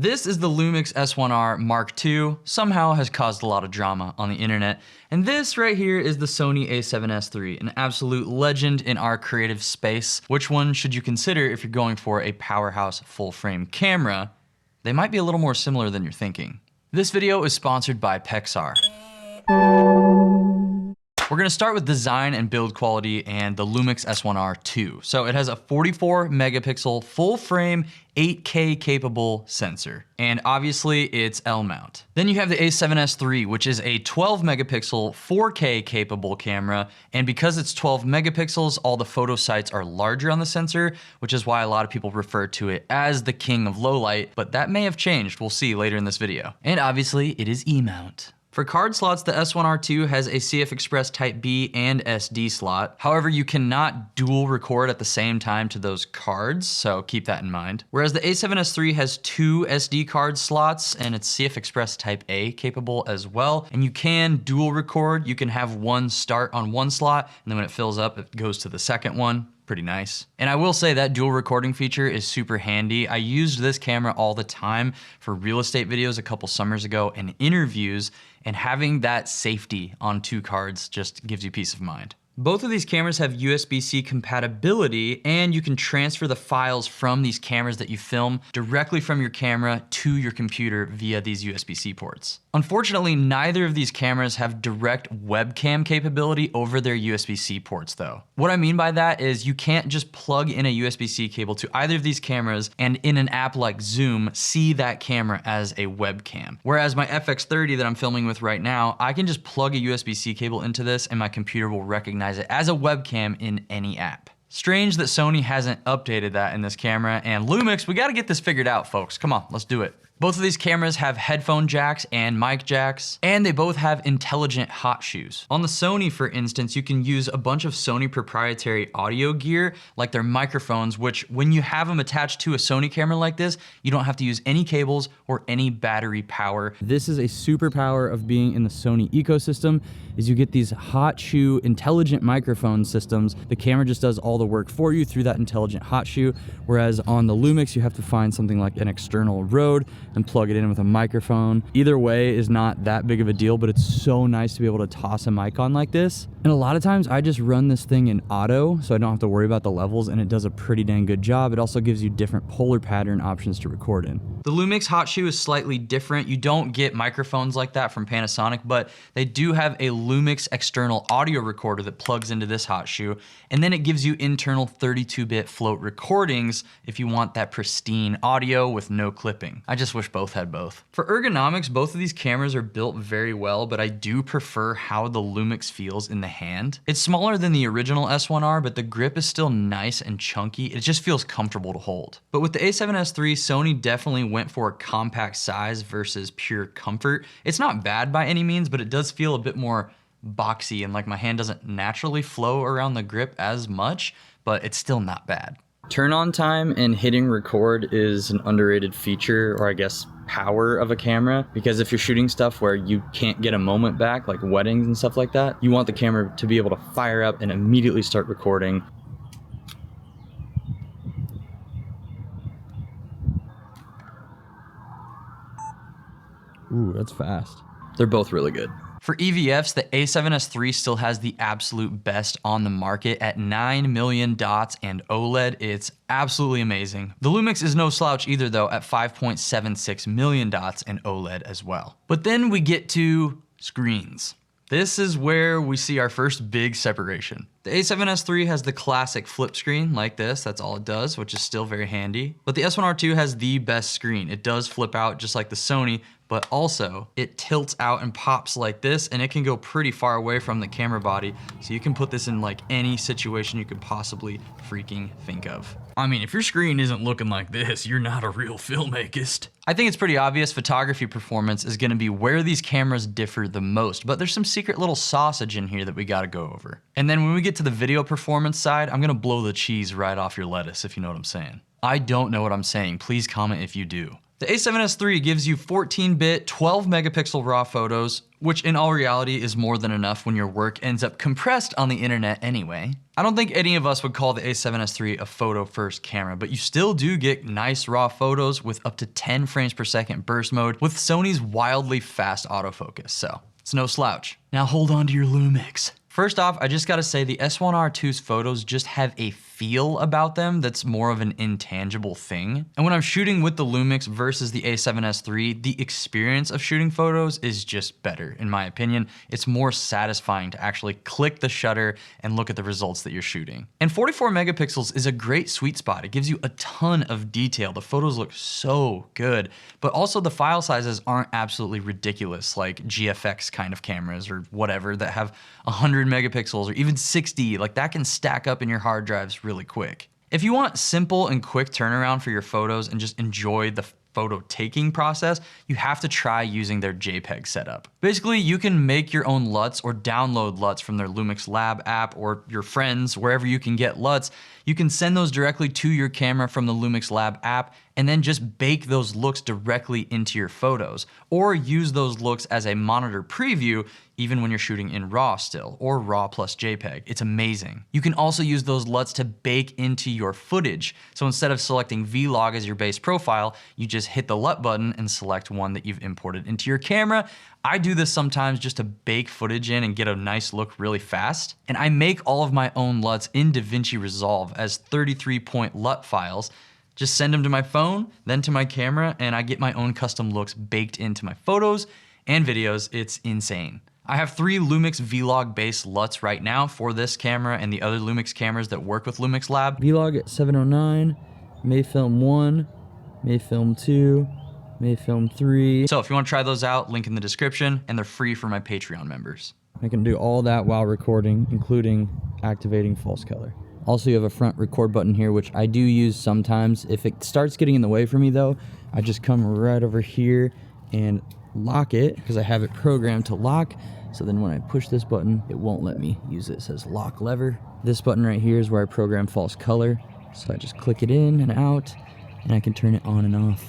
This is the Lumix S1R Mark II, somehow has caused a lot of drama on the internet. And this right here is the Sony A7S Iii, an absolute legend in our creative space. Which one should you consider if you're going for a powerhouse full frame camera? They might be a little more similar than you're thinking. This video is sponsored by Pexar. We're gonna start with design and build quality and the Lumix S1R II. So it has a 44 megapixel full frame 8K capable sensor. And obviously it's L mount. Then you have the A7S Iii, which is a 12 megapixel 4K capable camera. And because it's 12 megapixels, all the photo sites are larger on the sensor, which is why a lot of people refer to it as the king of low light, but that may have changed. We'll see later in this video. And obviously it is E mount. For card slots, the S1R II has a CF Express Type B and SD slot. However, you cannot dual record at the same time to those cards, so keep that in mind. Whereas the A7S Iii has 2 SD card slots and it's CF Express Type A capable as well. And you can dual record. You can have one start on one slot, and then when it fills up, it goes to the second one. Pretty nice. And I will say that dual recording feature is super handy. I used this camera all the time for real estate videos a couple summers ago and interviews, and having that safety on 2 cards just gives you peace of mind. Both of these cameras have USB-C compatibility, and you can transfer the files from these cameras that you film directly from your camera to your computer via these USB-C ports. Unfortunately, neither of these cameras have direct webcam capability over their USB-C ports though. What I mean by that is you can't just plug in a USB-C cable to either of these cameras and in an app like Zoom see that camera as a webcam. Whereas my FX30 that I'm filming with right now, I can just plug a USB-C cable into this and my computer will recognize it as a webcam in any app. Strange that Sony hasn't updated that in this camera, and Lumix, we gotta get this figured out, folks. Come on, let's do it. Both of these cameras have headphone jacks and mic jacks, and they both have intelligent hot shoes. On the Sony, for instance, you can use a bunch of Sony proprietary audio gear, like their microphones, which when you have them attached to a Sony camera like this, you don't have to use any cables or any battery power. This is a superpower of being in the Sony ecosystem, is you get these hot shoe intelligent microphone systems. The camera just does all the work for you through that intelligent hot shoe, whereas on the Lumix, you have to find something like an external Rode and plug it in with a microphone. Either way is not that big of a deal, but it's so nice to be able to toss a mic on like this. And a lot of times I just run this thing in auto, so I don't have to worry about the levels, and it does a pretty dang good job. It also gives you different polar pattern options to record in. The Lumix hot shoe is slightly different. You don't get microphones like that from Panasonic, but they do have a Lumix external audio recorder that plugs into this hot shoe, and then it gives you internal 32-bit float recordings if you want that pristine audio with no clipping. I just wish both had both. For ergonomics, both of these cameras are built very well, but I do prefer how the Lumix feels in the hand. It's smaller than the original S1R, but the grip is still nice and chunky. It just feels comfortable to hold. But with the A7S Iii, Sony definitely went for a compact size versus pure comfort. It's not bad by any means, but it does feel a bit more boxy and like my hand doesn't naturally flow around the grip as much, but it's still not bad. Turn on time and hitting record is an underrated feature, or I guess power of a camera, because if you're shooting stuff where you can't get a moment back, like weddings and stuff like that, you want the camera to be able to fire up and immediately start recording. Ooh, that's fast. They're both really good. For EVFs, the A7S Iii still has the absolute best on the market at 9 million dots and OLED. It's absolutely amazing. The Lumix is no slouch either though at 5.76 million dots and OLED as well. But then we get to screens. This is where we see our first big separation. The A7S Iii has the classic flip screen like this, that's all it does, which is still very handy. But the S1R II has the best screen. It does flip out just like the Sony, but also it tilts out and pops like this, and it can go pretty far away from the camera body, so you can put this in like any situation you could possibly freaking think of. I mean, if your screen isn't looking like this, you're not a real filmmakist. I think it's pretty obvious photography performance is gonna be where these cameras differ the most, but there's some secret little sausage in here that we gotta go over. And then when we get to the video performance side, I'm gonna blow the cheese right off your lettuce, if you know what I'm saying. I don't know what I'm saying, please comment if you do. The A7S III gives you 14-bit, 12 megapixel raw photos, which in all reality is more than enough when your work ends up compressed on the internet anyway. I don't think any of us would call the A7S III a photo-first camera, but you still do get nice raw photos with up to 10 frames per second burst mode with Sony's wildly fast autofocus, so it's no slouch. Now hold on to your Lumix. First off, I just gotta say the S1R2's photos just have a feel about them that's more of an intangible thing. And when I'm shooting with the Lumix versus the A7S III, the experience of shooting photos is just better, in my opinion. It's more satisfying to actually click the shutter and look at the results that you're shooting. And 44 megapixels is a great sweet spot. It gives you a ton of detail. The photos look so good, but also the file sizes aren't absolutely ridiculous like GFX kind of cameras or whatever that have 100 megapixels or even 60. Like that can stack up in your hard drives really quick. If you want simple and quick turnaround for your photos and just enjoy the photo taking process, you have to try using their JPEG setup. Basically, you can make your own LUTs or download LUTs from their Lumix Lab app or your friends, wherever you can get LUTs. You can send those directly to your camera from the Lumix Lab app and then just bake those looks directly into your photos, or use those looks as a monitor preview even when you're shooting in RAW still, or RAW plus JPEG. It's amazing. You can also use those LUTs to bake into your footage. So instead of selecting Vlog as your base profile, you just hit the LUT button and select one that you've imported into your camera. I do this sometimes just to bake footage in and get a nice look really fast. And I make all of my own LUTs in DaVinci Resolve as 33-point LUT files. Just send them to my phone, then to my camera, and I get my own custom looks baked into my photos and videos. It's insane. I have 3 Lumix Vlog-based LUTs right now for this camera and the other Lumix cameras that work with Lumix Lab. Vlog at 709, Mayfam 1, Mayfam 2, Mayfam 3. So if you want to try those out, link in the description, and they're free for my Patreon members. I can do all that while recording, including activating false color. Also, you have a front record button here, which I do use sometimes. If it starts getting in the way for me though, I just come right over here and lock it, because I have it programmed to lock. So then when I push this button, it won't let me use it. It says lock lever. This button right here is where I program false color. So I just click it in and out, and I can turn it on and off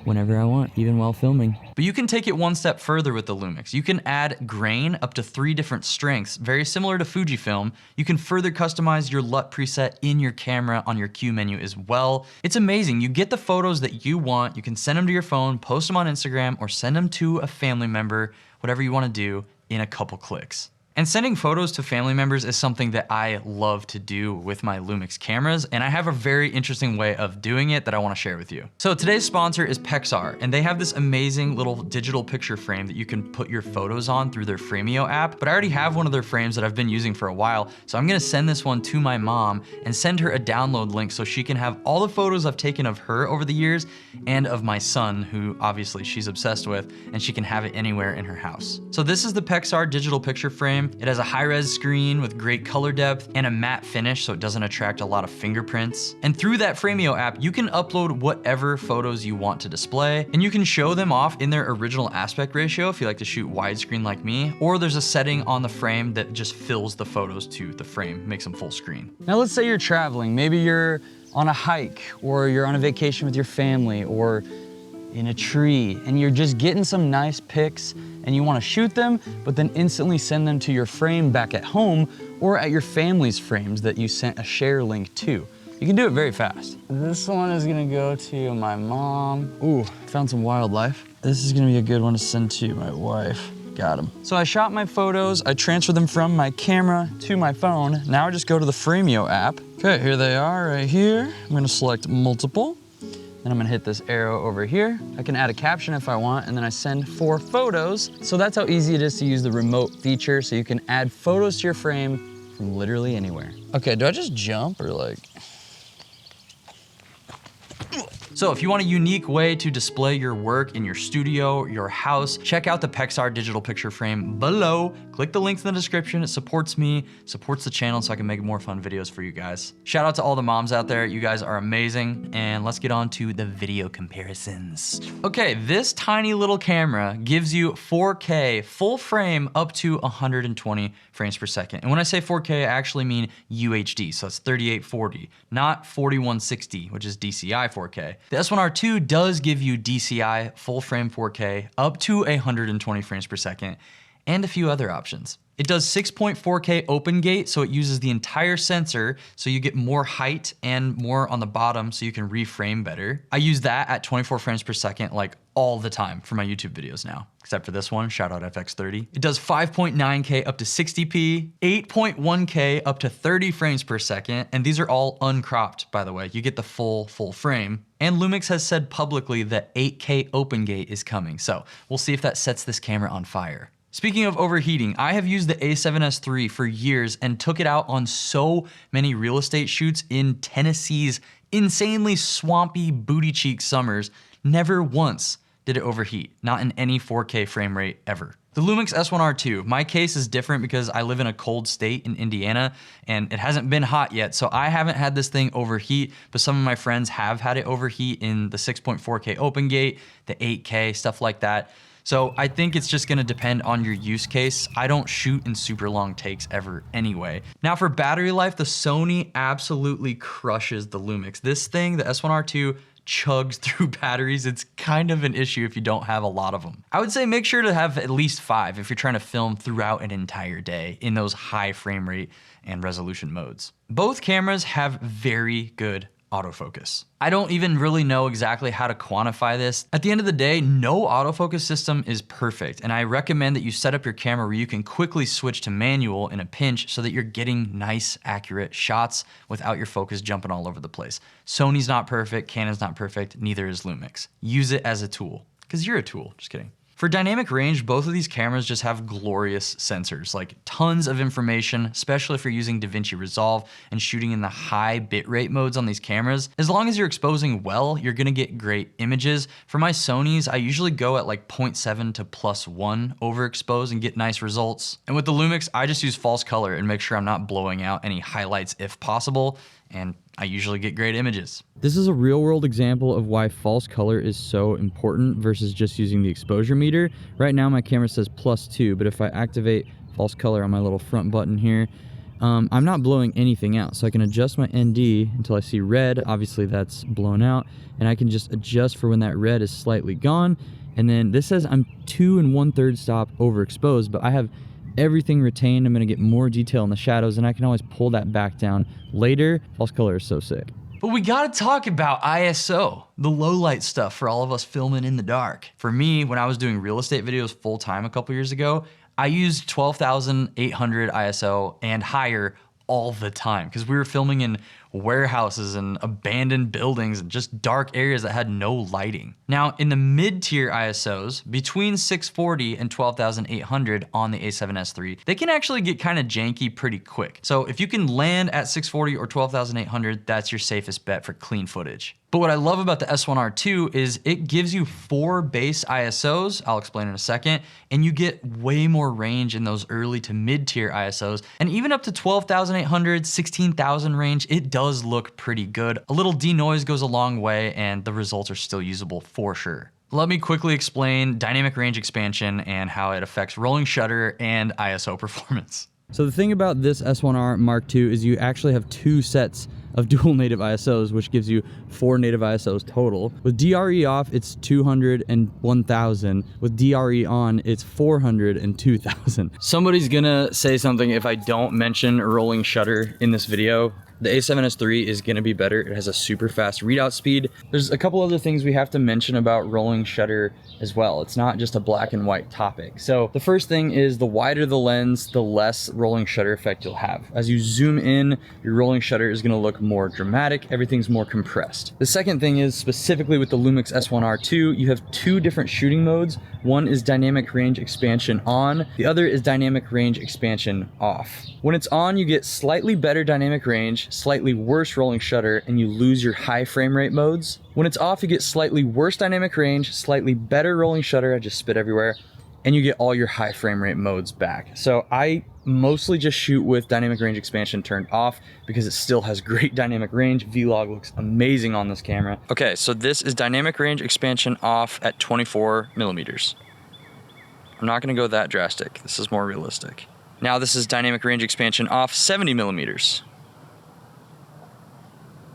whenever I want, even while filming. But you can take it one step further with the Lumix. You can add grain up to 3 different strengths, very similar to Fujifilm. You can further customize your LUT preset in your camera on your Q menu as well. It's amazing. You get the photos that you want, you can send them to your phone, post them on Instagram, or send them to a family member, whatever you want to do, in a couple clicks. And sending photos to family members is something that I love to do with my Lumix cameras, and I have a very interesting way of doing it that I want to share with you. So today's sponsor is Pexar, and they have this amazing little digital picture frame that you can put your photos on through their Framio app, but I already have one of their frames that I've been using for a while, so I'm gonna send this one to my mom and send her a download link so she can have all the photos I've taken of her over the years and of my son, who obviously she's obsessed with, and she can have it anywhere in her house. So this is the Pexar digital picture frame. It has a high-res screen with great color depth and a matte finish so it doesn't attract a lot of fingerprints. And through that Framio app, you can upload whatever photos you want to display, and you can show them off in their original aspect ratio if you like to shoot widescreen like me, or there's a setting on the frame that just fills the photos to the frame, makes them full screen. Now let's say you're traveling. Maybe you're on a hike, or you're on a vacation with your family, or in a tree, and you're just getting some nice pics and you want to shoot them, but then instantly send them to your frame back at home or at your family's frames that you sent a share link to. You can do it very fast. This one is gonna go to my mom. Ooh, found some wildlife. This is gonna be a good one to send to my wife. Got them. So I shot my photos, I transferred them from my camera to my phone. Now I just go to the Framio app. Okay, here they are right here. I'm gonna select multiple. Then I'm gonna hit this arrow over here. I can add a caption if I want, and then I send 4 photos. So that's how easy it is to use the remote feature, so you can add photos to your frame from literally anywhere. Okay, do I just jump or like? So if you want a unique way to display your work in your studio, your house, check out the Pexar digital picture frame below. Click the links in the description. It supports me, supports the channel, so I can make more fun videos for you guys. Shout out to all the moms out there. You guys are amazing. And let's get on to the video comparisons. Okay, this tiny little camera gives you 4K full frame up to 120 frames per second. And when I say 4K, I actually mean UHD, so it's 3840, not 4160, which is DCI 4K. The S1R2 does give you DCI full frame 4K up to 120 frames per second and a few other options. It does 6.4K open gate, so it uses the entire sensor, so you get more height and more on the bottom so you can reframe better. I use that at 24 frames per second like all the time for my YouTube videos now, except for this one, shout out FX30. It does 5.9K up to 60p, 8.1K up to 30 frames per second, and these are all uncropped, by the way. You get the full frame. And Lumix has said publicly that 8K open gate is coming, so we'll see if that sets this camera on fire. Speaking of overheating, I have used the A7S Iii for years and took it out on so many real estate shoots in Tennessee's insanely swampy booty cheek summers. Never once did it overheat, not in any 4K frame rate ever. The Lumix S1R2, my case is different because I live in a cold state in Indiana and it hasn't been hot yet, so I haven't had this thing overheat, but some of my friends have had it overheat in the 6.4K open gate, the 8K, stuff like that. So I think it's just gonna depend on your use case. I don't shoot in super long takes ever anyway. Now for battery life, the Sony absolutely crushes the Lumix. This thing, the S1R2, chugs through batteries. It's kind of an issue if you don't have a lot of them. I would say make sure to have at least 5 if you're trying to film throughout an entire day in those high frame rate and resolution modes. Both cameras have very good autofocus. I don't even really know exactly how to quantify this. At the end of the day, no autofocus system is perfect, and I recommend that you set up your camera where you can quickly switch to manual in a pinch so that you're getting nice, accurate shots without your focus jumping all over the place. Sony's not perfect, Canon's not perfect, neither is Lumix. Use it as a tool, because you're a tool, just kidding. For dynamic range, both of these cameras just have glorious sensors, like tons of information, especially if you're using DaVinci Resolve and shooting in the high bitrate modes on these cameras. As long as you're exposing well, you're gonna get great images. For my Sonys, I usually go at like 0.7 to +1 overexpose and get nice results. And with the Lumix, I just use false color and make sure I'm not blowing out any highlights if possible, and I usually get great images. This is a real world example of why false color is so important versus just using the exposure meter. Right now my camera says +2, but if I activate false color on my little front button here, I'm not blowing anything out. So I can adjust my ND until I see red. Obviously that's blown out, and I can just adjust for when that red is slightly gone. And then this says I'm 2 1/3 stop overexposed, but I have everything retained. I'm gonna get more detail in the shadows, and I can always pull that back down later. False color is so sick. But we gotta talk about ISO, the low light stuff for all of us filming in the dark. For me, when I was doing real estate videos full time a couple years ago, I used 12,800 ISO and higher all the time because we were filming in warehouses and abandoned buildings and just dark areas that had no lighting. Now in the mid-tier ISOs, between 640 and 12,800 on the A7S Iii, they can actually get kind of janky pretty quick. So if you can land at 640 or 12,800, that's your safest bet for clean footage. But what I love about the S1R2 is it gives you 4 base ISOs, I'll explain in a second, and you get way more range in those early to mid-tier ISOs, and even up to 12,800, 16,000 range, it does look pretty good. A little denoise goes a long way, and the results are still usable for sure. Let me quickly explain dynamic range expansion and how it affects rolling shutter and ISO performance. So the thing about this S1R Mark II is you actually have 2 sets of dual native ISOs, which gives you 4 native ISOs total. With DRE off, it's 200 and 1000. With DRE on, it's 400 and 2000. Somebody's gonna say something if I don't mention rolling shutter in this video. The A7S Iii is gonna be better. It has a super fast readout speed. There's a couple other things we have to mention about rolling shutter as well. It's not just a black and white topic. So the first thing is the wider the lens, the less rolling shutter effect you'll have. As you zoom in, your rolling shutter is gonna look more dramatic. Everything's more compressed. The second thing is specifically with the Lumix S1R2, you have 2 different shooting modes. One is dynamic range expansion on, the other is dynamic range expansion off. When it's on, you get slightly better dynamic range, slightly worse rolling shutter, and you lose your high frame rate modes. When it's off, you get slightly worse dynamic range, slightly better rolling shutter, I just spit everywhere, and you get all your high frame rate modes back. So I mostly just shoot with dynamic range expansion turned off because it still has great dynamic range. Vlog looks amazing on this camera. Okay, so this is dynamic range expansion off at 24 millimeters. I'm not gonna go that drastic. This is more realistic. Now this is dynamic range expansion off 70 millimeters.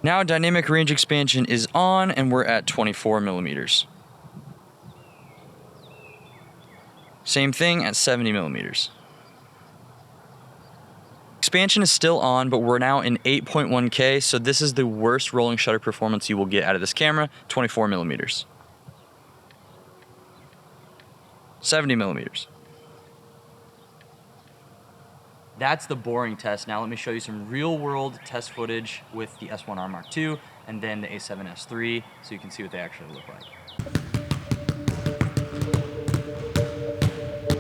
Now dynamic range expansion is on and we're at 24 millimeters. Same thing at 70 millimeters. Expansion is still on, but we're now in 8.1K, so this is the worst rolling shutter performance you will get out of this camera, 24 millimeters. 70 millimeters. That's the boring test. Now let me show you some real world test footage with the S1R Mark II and then the A7S3 so you can see what they actually look like.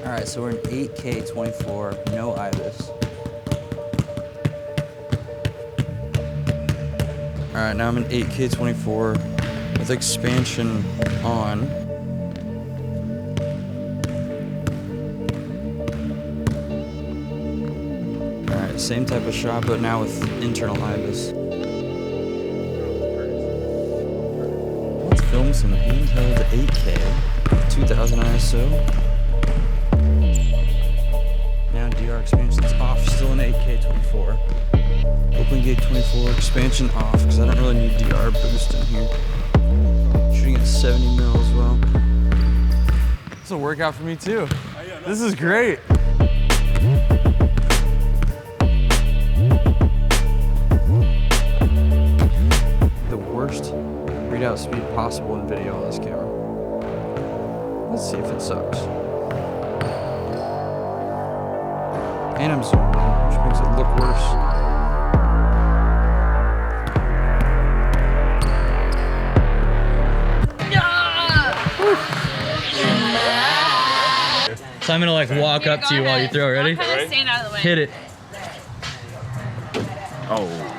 All right, so we're in 8K 24, no IBIS. All right, now I'm in 8K 24 with expansion on. All right, same type of shot, but now with internal IBIS. Let's film some handheld 8K, 2000 ISO. Now DR expansion's off, still in 8K 24. Open gate 24, expansion off, because I don't really need DR boost in here. Shooting at 70 mil as well. This will work out for me too. This is great. The worst readout speed possible in video on this camera. Let's see if it sucks. And I'm zooming in, which makes it look worse. So I'm gonna like walk up to you while you throw. Ready? I'll kind of stand out of the way. Hit it. Oh.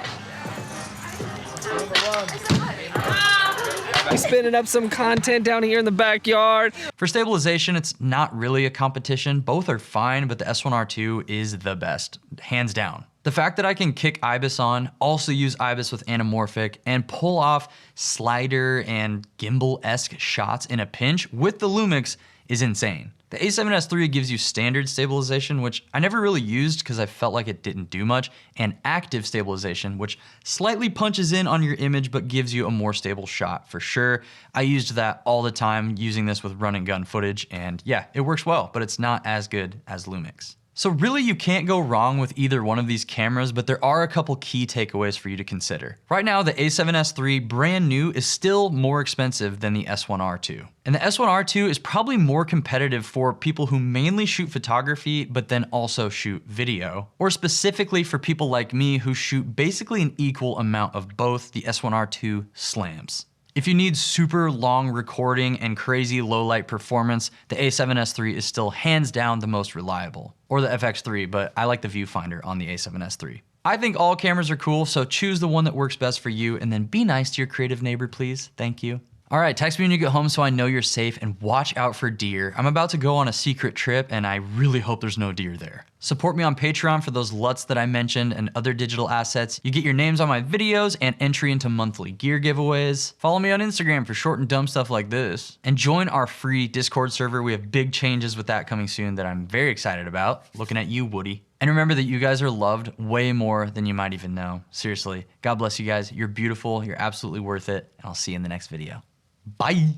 Spinning up some content down here in the backyard. For stabilization, it's not really a competition. Both are fine, but the S1R2 is the best, hands down. The fact that I can kick IBIS on, also use IBIS with anamorphic, and pull off slider and gimbal-esque shots in a pinch with the Lumix is insane. The A7S3 gives you standard stabilization, which I never really used because I felt like it didn't do much, and active stabilization, which slightly punches in on your image but gives you a more stable shot for sure. I used that all the time using this with run and gun footage, and yeah, it works well, but it's not as good as Lumix. So really you can't go wrong with either one of these cameras, but there are a couple key takeaways for you to consider. Right now, the A7S3 brand new is still more expensive than the S1R2. And the S1R2 is probably more competitive for people who mainly shoot photography, but then also shoot video. Or specifically for people like me who shoot basically an equal amount of both, the S1R2 slams. If you need super long recording and crazy low light performance, the A7S3 is still hands down the most reliable. Or the FX3, but I like the viewfinder on the A7S3. I think all cameras are cool, so choose the one that works best for you and then be nice to your creative neighbor, please. Thank you. All right, text me when you get home so I know you're safe, and watch out for deer. I'm about to go on a secret trip and I really hope there's no deer there. Support me on Patreon for those LUTs that I mentioned and other digital assets. You get your names on my videos and entry into monthly gear giveaways. Follow me on Instagram for short and dumb stuff like this. And join our free Discord server. We have big changes with that coming soon that I'm very excited about. Looking at you, Woody. And remember that you guys are loved way more than you might even know. Seriously, God bless you guys. You're beautiful. You're absolutely worth it. And I'll see you in the next video. Bye.